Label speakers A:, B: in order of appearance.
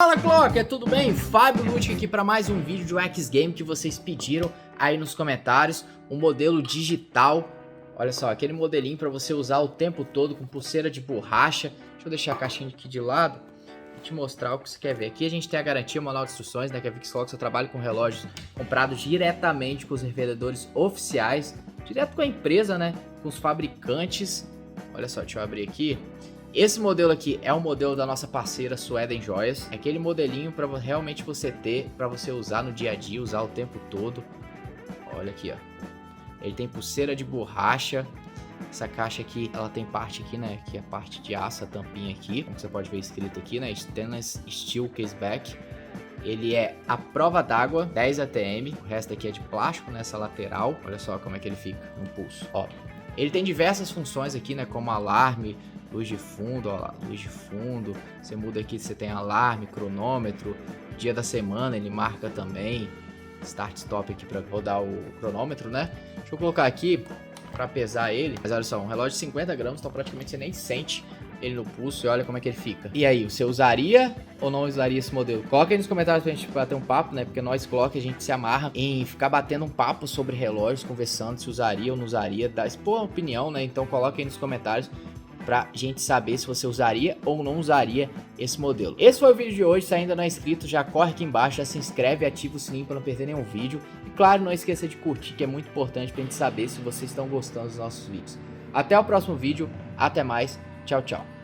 A: Fala Clocker, tudo bem? Fábio Lutti aqui para mais um vídeo de um X-Game que vocês pediram aí nos comentários. Um modelo digital, olha só, aquele modelinho para você usar o tempo todo com pulseira de borracha. Deixa eu deixar a caixinha aqui de lado e te mostrar o que você quer ver. Aqui a gente tem a garantia, o manual de instruções, né, que a VixClockers eu trabalho com relógios comprados diretamente com os revendedores oficiais, direto com a empresa, né, com os fabricantes. Olha só, deixa eu abrir aqui. Esse modelo aqui é um modelo da nossa parceira Sueden Joias. É aquele modelinho para realmente você ter, para você usar no dia a dia, usar o tempo todo. Olha aqui, ó. Ele tem pulseira de borracha. Essa caixa aqui, ela tem parte aqui, né? Que é a parte de aço, a tampinha aqui. Como você pode ver escrito aqui, né? Stainless Steel Caseback. Ele é à prova d'água, 10 ATM. O resto aqui é de plástico nessa lateral. Olha só como é que ele fica no pulso. Ó, ele tem diversas funções aqui, né? Como alarme, luz de fundo, ó lá, luz de fundo. Você muda aqui, você tem alarme, cronômetro, dia da semana ele marca também. Start stop aqui para rodar o cronômetro, né? Deixa eu colocar aqui para pesar ele. Mas olha só, um relógio de 50 gramas, então praticamente você nem sente ele no pulso e olha como é que ele fica. E aí, você usaria ou não usaria esse modelo? Coloca aí nos comentários pra gente bater um papo, né? Porque nós, Clock, a gente se amarra em ficar batendo um papo sobre relógios, conversando se usaria ou não usaria, expor a opinião, né? Então coloca aí nos comentários pra gente saber se você usaria ou não usaria esse modelo. Esse foi o vídeo de hoje. Se ainda não é inscrito, já corre aqui embaixo, já se inscreve e ativa o sininho para não perder nenhum vídeo. E claro, não esqueça de curtir, que é muito importante pra gente saber se vocês estão gostando dos nossos vídeos. Até o próximo vídeo, até mais, tchau, tchau.